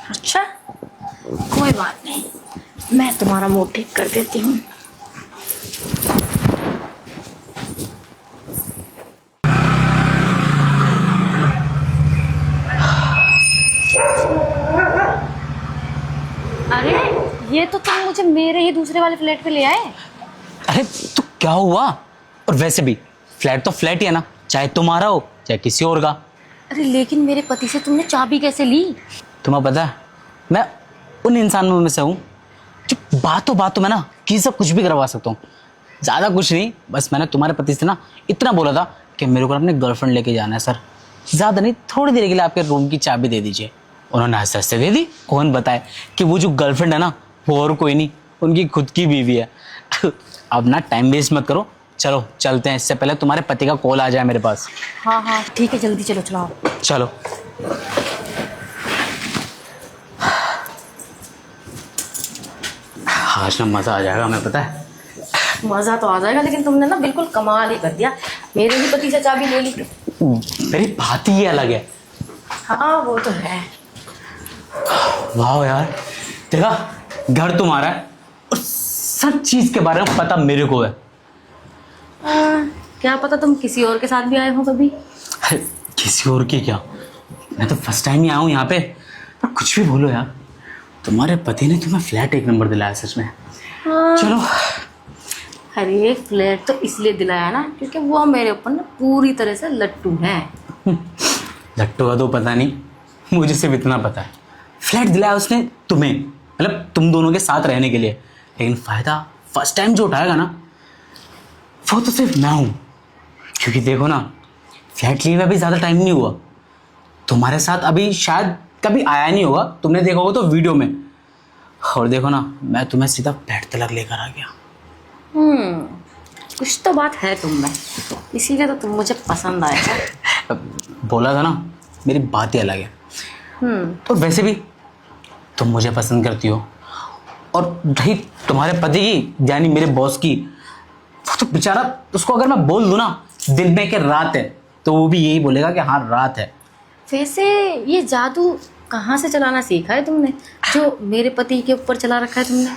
अच्छा, कोई बात नहीं, मैं तुम्हारा मूड ठीक कर देती हूँ। अरे, ये तो तुम मुझे मेरे ही दूसरे वाले फ्लैट पे ले आए। अरे तो क्या हुआ? और वैसे भी फ्लैट तो फ्लैट ही है ना, चाहे तुम्हारा हो चाहे किसी और का। अरे लेकिन मेरे पति से तुमने चाबी कैसे ली? तुम्हें पता है, मैं उन इंसानों में से हूँ जो बातों में ना किसी से कुछ भी करवा सकता हूँ। ज़्यादा कुछ नहीं, बस मैंने तुम्हारे पति से ना इतना बोला था कि मेरे को अपने गर्लफ्रेंड लेके जाना है सर, ज़्यादा नहीं, थोड़ी देर के लिए आपके रूम की चाबी दे दीजिए। उन्होंने हंस हंस से दे दी। कौन बताए कि वो जो गर्लफ्रेंड है ना वो और कोई नहीं, उनकी खुद की बीवी है। अब ना टाइम वेस्ट मत करो, चलो चलते हैं, इससे पहले तुम्हारे पति का कॉल आ जाए मेरे पास। हाँ हाँ ठीक है, जल्दी चलो चलाओ। चलो। आज ना मज़ा आ जाएगा, हमें पता है। मजा तो आ जाएगा, लेकिन तुमने ना बिल्कुल कमाल ही कर दिया, मेरे ही पति से चाबी ले ली। मेरी बात ही अलग है। हाँ वो तो है। वाह यार, देखा, घर तुम्हारा है और सब चीज के बारे में पता मेरे को है। क्या पता तुम किसी और के साथ भी आए हो कभी। अरे किसी और की क्या, मैं तो फर्स्ट टाइम ही आया हूँ यहाँ पे। पर कुछ भी बोलो यार, तुम्हारे पति ने तुम्हें फ्लैट एक नंबर दिलाया सच में। चलो। अरे फ्लैट तो इसलिए दिलाया ना क्योंकि वो मेरे ऊपर ना पूरी तरह से लट्टू है। लट्टू का तो पता नहीं, मुझे सिर्फ इतना पता है, फ्लैट दिलाया उसने तुम्हें, मतलब तुम दोनों के साथ रहने के लिए। लेकिन फायदा फर्स्ट टाइम जो उठाएगा ना वो तो सिर्फ मैं हूँ। क्योंकि देखो ना, फ्लैट लिए हुए अभी ज़्यादा टाइम नहीं हुआ, तुम्हारे साथ अभी शायद कभी आया नहीं होगा, तुमने देखा होगा तो वीडियो में। और देखो ना, मैं तुम्हें सीधा फ्लैट तक लेकर आ गया। कुछ तो बात है तुम में, इसीलिए तो तुम मुझे पसंद आए। बोला था ना, मेरी बात ही अलग है। और वैसे भी तुम मुझे पसंद करती हो, और रही तुम्हारे पति की यानी मेरे बॉस की, वो तो बेचारा, उसको अगर मैं बोल दूं ना दिन में कि रात है, तो वो भी यही बोलेगा कि हाँ रात है। वैसे ये जादू कहाँ से चलाना सीखा है तुमने, जो मेरे पति के ऊपर चला रखा है तुमने?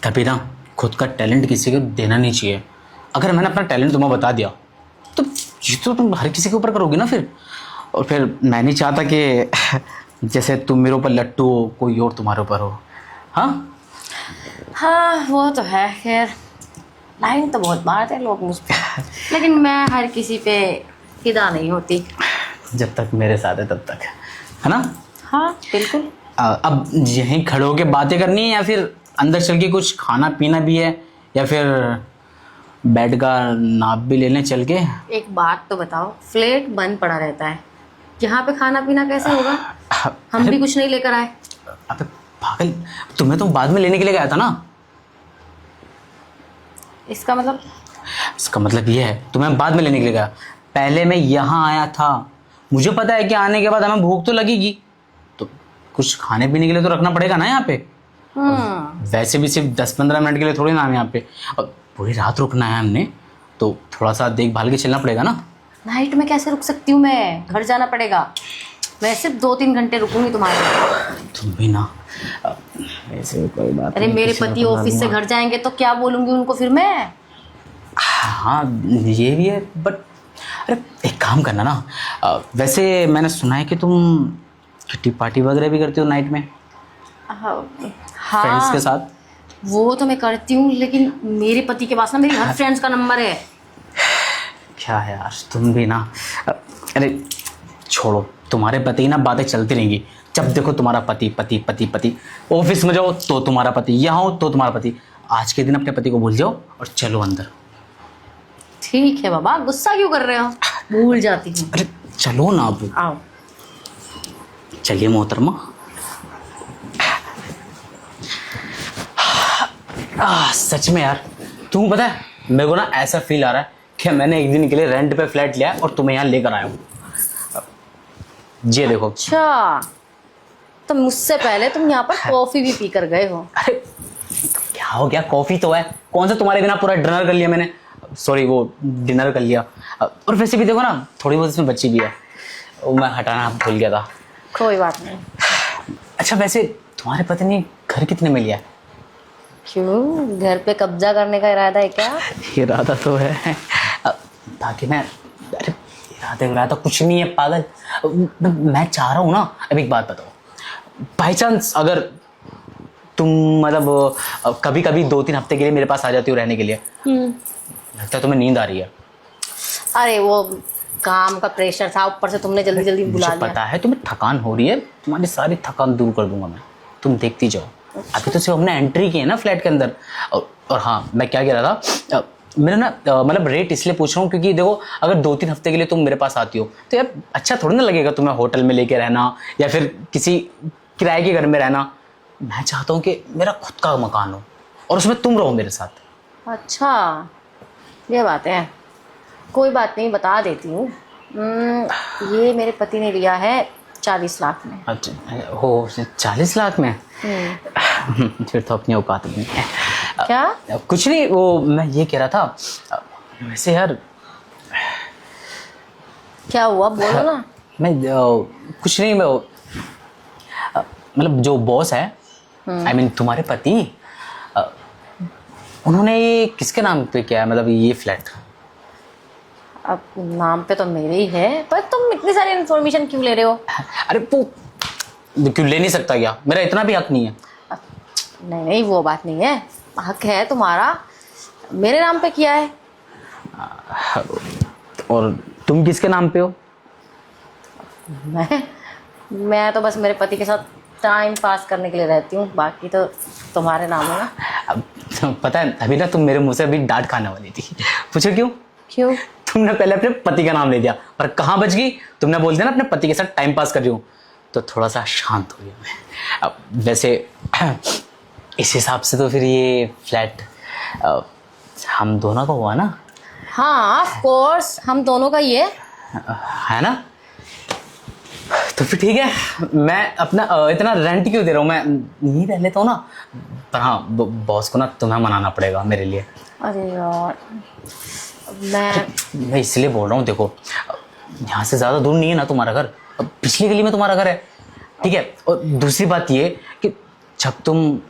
कभी ना खुद का टैलेंट किसी को देना नहीं चाहिए। अगर मैंने अपना टैलेंट तुम्हें बता दिया तो ये तो तुम हर किसी के ऊपर करोगे ना फिर। और फिर मैं नहीं चाहता कि जैसे तुम मेरे ऊपर लट्टू हो, कोई और तुम्हारे ऊपर हो। हाँ हाँ वो तो है, खैर लाइन तो बहुत मारते हैं लोग मुझ पर, लेकिन मैं हर किसी पे फिदा नहीं होती। जब तक मेरे साथ है तब तक, है ना? हाँ बिल्कुल। अब यहीं खड़े होके बातें करनी है या फिर अंदर चल के कुछ खाना पीना भी है, या फिर बेड का नाप भी ले लें चल के? एक बात तो बताओ, फ्लैट बंद पड़ा रहता है, यहाँ पे खाना पीना कैसे होगा? हम भी कुछ नहीं लेकर आए। अबे पागल, तुम्हें तो बाद में लेने के लिए गया था ना। इसका मतलब? इसका मतलब ये है तुम्हें बाद में लेने के लिए गया, पहले मैं यहाँ आया था। मुझे पता है कि आने के बाद हमें भूख तो लगेगी, तो कुछ खाने पीने के लिए तो रखना पड़ेगा ना यहाँ पे। वैसे भी सिर्फ 10-15 मिनट के लिए थोड़ी ना हम यहाँ पे, अब पूरी रात रुकना है हमने, तो थोड़ा सा देखभाल के चलना पड़ेगा ना। नाइट में कैसे रुक सकती हूँ मैं, घर जाना पड़ेगा। मैं सिर्फ 2-3 घंटे रुकूंगी तुम्हारे। तुम भी ना, वैसे कोई बात अरे नहीं, मेरे किसी को पति तो ऑफिस से दूंगा। घर जाएंगे तो क्या बोलूंगी उनको फिर मैं? हाँ ये भी है, बट अरे एक काम करना ना, वैसे मैंने सुना है कि तुम किट्टी पार्टी वगैरह भी करती हो नाइट में फ्रेंड्स हाँ के साथ। वो तो मैं करती हूँ, लेकिन मेरे पति के पास ना मेरी हर फ्रेंड्स का नंबर है। क्या है यार तुम भी ना, अरे छोड़ो, तुम्हारे पति ना बातें चलती रहेंगी। जब देखो तुम्हारा पति पति पति पति, ऑफिस में जाओ तो तुम्हारा पति, यहाँ हो तो तुम्हारा पति। आज के दिन अपने पति को भूल जाओ और चलो अंदर। ठीक है बाबा, गुस्सा क्यों कर रहे हो? भूल जाती हूँ। अरे चलो ना अब। आओ। चलिए मोहतरमा। सच में यार, तुम्हें पता है मेरे को ना ऐसा फील आ रहा है कि मैंने एक दिन के लिए रेंट पे फ्लैट लिया और तुम्हें यहाँ लेकर आया हूँ। ये देखो। अच्छा, तो मुझसे पहले तुम यहाँ पर कॉफी भी पी कर गए हो? अरे तो क्या हो गया, कॉफी तो है, कौन सा तुम्हारे बिना पूरा डिनर कर लिया मैंने, सॉरी वो डिनर कर लिया। और वैसे भी देखो ना, थोड़ी बहुत इसमें बची भी है, वो मैं हटाना भूल गया था। कोई बात नहीं। अच्छा वैसे तुम्हारे पति ने घर कितने में लिया है? क्यों, घर पे कब्जा करने का इरादा है क्या? इरादा तो है बाकी मैं, अरे इरादा कुछ नहीं है पागल। मैं चाह रहा हूँ ना, अब एक बात बताओ, बाई चांस अगर तुम मतलब कभी कभी 2-3 हफ्ते के लिए मेरे पास आ जाती हो रहने के लिए, लगता है तुम्हें नींद आ रही है। अरे वो काम का प्रेशर था, ऊपर से तुमने जल्दी जल्दी बुला मुझे लिया। पता है तुम्हें थकान हो रही है, तुम्हारी सारी थकान दूर कर दूंगा मैं, तुम देखती जाओ। अभी तो सिर्फ हमने एंट्री की है ना फ्लैट के अंदर। और हाँ, मैं क्या कह रहा था, मेरा ना मतलब रेट इसलिए पूछ रहा हूँ क्योंकि देखो, अगर 2-3 हफ्ते के लिए तुम मेरे पास आती हो तो यार अच्छा थोड़ी ना लगेगा तुम्हें होटल में लेके रहना या फिर किसी किराए के घर में रहना। मैं चाहता हूँ कि मेरा खुद का मकान हो और उसमें तुम रहो मेरे साथ। अच्छा, ये बात है। कोई बात नहीं, बता देती हूँ। ये मेरे पति ने लिया है 40 लाख में। अच्छा हो, 40 लाख में? फिर तो अपनी औकात नहीं है। क्या? कुछ नहीं, वो मैं ये कह रहा था, वैसे यार क्या हुआ, बोलो ना। मैं कुछ नहीं, मैं मतलब जो बॉस है, आई मीन तुम्हारे पति, उन्होंने ये किसके नाम पे किया है, मतलब ये फ्लैट? अब नाम पे तो मेरे ही है, पर तुम इतनी सारी इन्फॉर्मेशन क्यों ले रहे हो? अरे वो क्यों ले नहीं सकता क्या? मेरा इतना भी हक नहीं है। नहीं नहीं, वो बात नहीं है, हक है तुम्हारा, मेरे नाम पे किया है। और तुम किसके नाम पे हो? मैं तो बस मेरे पति के साथ टाइम पास करने के लिए रहती हूँ, बाकी तो तुम्हारे नाम है ना। अब पता है, अभी ना तुम मेरे मुंह से अभी डांट खाने वाली थी। पूछो क्यों? क्यों? तुमने पहले अपने पति का नाम ले दिया और कहाँ बच गई, तुमने बोल दिया ना अपने पति के साथ टाइम पास कर रही हूँ, तो थोड़ा सा शांत हो गया मैं। अब वैसे इस हिसाब से तो फिर ये फ्लैट हम दोनों का हुआ ना? हाँ ऑफ कोर्स, हम दोनों का ही है ना? तो फिर ठीक है, मैं अपना इतना रेंट क्यों दे रहा हूँ, मैं यहीं रह लेता हूँ ना। पर हाँ, बॉस को ना तुम्हें मनाना पड़ेगा मेरे लिए। अरे यार, मैं इसलिए बोल रहा हूँ, देखो यहाँ से ज़्यादा दूर नहीं है ना तुम्हारा घर, अब पिछली गली में तुम्हारा घर है, ठीक है। और दूसरी बात ये कि जब तुम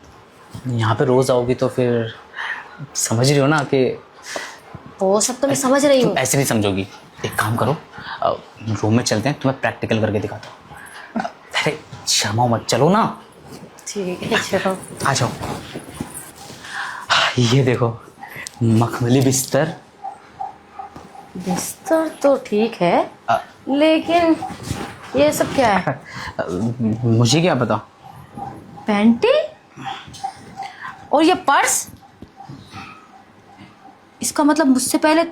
यहाँ पे रोज़ आओगी तो फिर समझ रही हो ना कि वो सब तो मैं समझ रही हूँ। तुम ऐसे नहीं समझोगी। एक काम करो, रूम में चलते हैं, तुम्हें प्रैक्टिकल करके दिखाता हूँ। अरे शर्माओ मत, चलो ना। ठीक है चलो। आ जाओ। ये देखो, मखमली बिस्तर। बिस्तर तो ठीक है, लेकिन ये सब क्या है? मुझे क्या पता। पैंटी और ये पर्स, इसका मतलब मुझसे पहले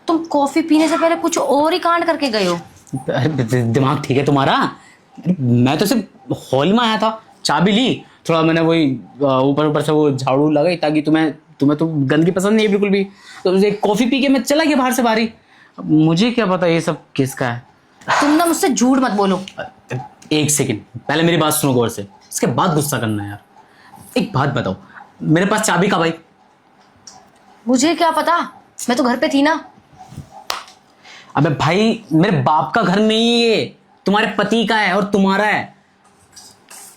तुम कॉफी पीने से पहले कुछ और ही कांड करके गए हो। दिमाग ठीक है तुम्हारा? मैं तो सिर्फ हॉल में आया था, चाबी ली, थोड़ा मैंने वही ऊपर ऊपर से वो झाड़ू लगाई ताकि तुम्हें तो गंदगी पसंद नहीं है बिल्कुल भी, तो एक कॉफी पी के मैं चला गया बाहर से बाहरी। मुझे क्या पता ये सब किसका है। तुम ना मुझसे झूठ मत बोलो। एक सेकंड, पहले मेरी बात सुनो गौर से, इसके बाद गुस्सा करना है यार। एक बात बताओ, मेरे पास चाबी कब आई? मुझे क्या पता, मैं तो घर पे थी ना। अबे भाई, मेरे बाप का घर नहीं है ये, तुम्हारे पति का है और तुम्हारा है।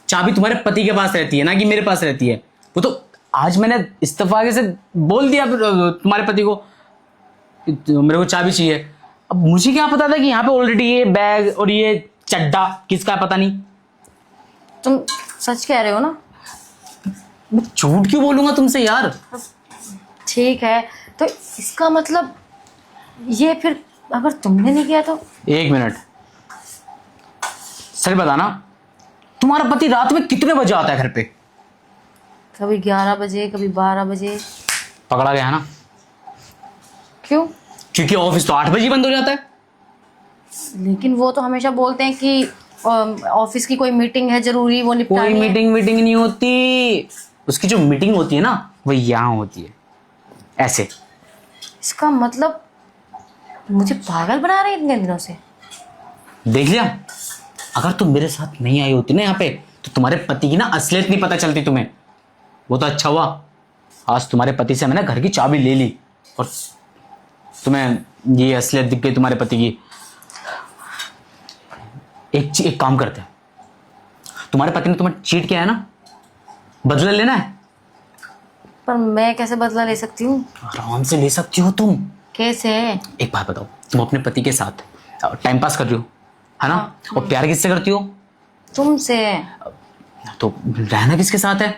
चाबी तुम्हारे पति के पास रहती है ना कि मेरे पास रहती है। वो तो आज मैंने इस्तीफा से बोल दिया तुम्हारे पति को कि मेरे को चाबी चाहिए। अब मुझे क्या पता था कि यहाँ पे ऑलरेडी ये बैग और ये चड्डा किसका है, पता नहीं। तुम सच कह रहे हो ना? मैं झूठ क्यों बोलूंगा तुमसे यार। ठीक है, तो इसका मतलब ये फिर अगर तुमने नहीं किया तो? एक मिनट, सच बताना, तुम्हारा पति रात में कितने बजे आता है घर पे? कभी 11 बजे, कभी 12 बजे। पकड़ा गया है ना? क्यों? क्योंकि ऑफिस तो 8 बजे बंद हो जाता है। लेकिन वो तो हमेशा बोलते हैं कि ऑफिस की कोई मीटिंग है जरूरी, वो निपटानी कोई है। मीटिंग नहीं होती, उसकी जो मीटिंग होती है ना वो यहाँ होती है, ऐसे। इसका मतलब मुझे पागल बना रहे हैं इतने दिनों से। देख लिया, अगर तुम मेरे साथ नहीं आई होती ना यहाँ पे तो तुम्हारे पति की ना असलियत नहीं पता चलती तुम्हें। वो तो अच्छा हुआ, आज तुम्हारे पति से मैंने घर की चाबी ले ली और तुम्हें ये असलियत दिख गई तुम्हारे पति की। एक काम करते हैं, तुम्हारे पति ने तुम्हें चीट किया है ना, बदला लेना है। पर मैं कैसे बदला ले सकती हूँ? आराम से ले सकती हो तुम। कैसे? एक बात बताओ, तुम अपने पति के साथ टाइम पास कर रही हो, है ना? और प्यार किससे करती हो? तुमसे। तो रहना किसके साथ है?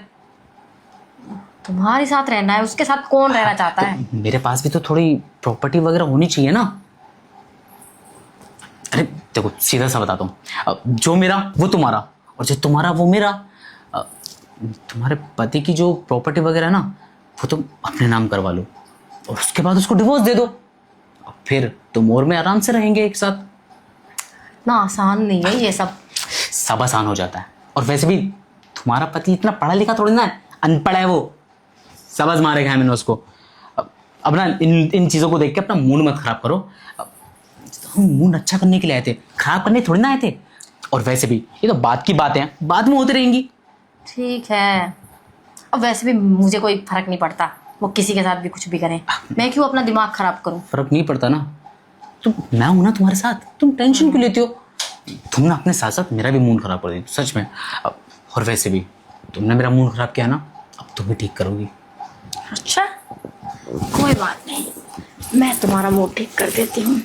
तुम्हारे साथ रहना है, उसके साथ कौन रहना चाहता है? मेरे पास भी तो थोड़ी प्रॉपर्टी वगैरह होनी चाहिए ना। अरे देखो, सीधा सा बताता हूँ, जो मेरा वो तुम्हारा, और जो तुम्हारा वो मेरा। तुम्हारे पति की जो प्रॉपर्टी वगैरह है ना, वो तुम अपने नाम करवा लो, और उसके बाद उसको डिवोर्स दे दो, और फिर तुम और मैं आराम से रहेंगे एक साथ। इतना आसान नहीं है ये सब। सब आसान हो जाता है। और वैसे भी तुम्हारा पति इतना पढ़ा लिखा थोड़ी ना है, अनपढ़ है वो, समझ मारेगा मैंने उसको। अब ना इन चीज़ों को देख के अपना मूड मत खराब करो। हम मूड अच्छा करने के लिए आए थे, खराब करने थोड़ी ना आए थे। और वैसे भी ये तो बात की बातें हैं, बाद में होती रहेंगी। ठीक है, अब वैसे भी मुझे कोई फर्क नहीं पड़ता, वो किसी के साथ भी कुछ भी करें। मैं क्यों अपना दिमाग खराब करूं? फर्क नहीं पड़ता ना, तुम, मैं हूं ना तुम्हारे साथ, तुम टेंशन क्यों लेती हो? तुम ना अपने साथ साथ मेरा भी मूड खराब कर दी सच में। और वैसे भी तुमने मेरा मूड खराब किया ना, अब तुम भी ठीक करोगी। अच्छा, कोई बात नहीं, मैं तुम्हारा मूड ठीक कर देती हूँ।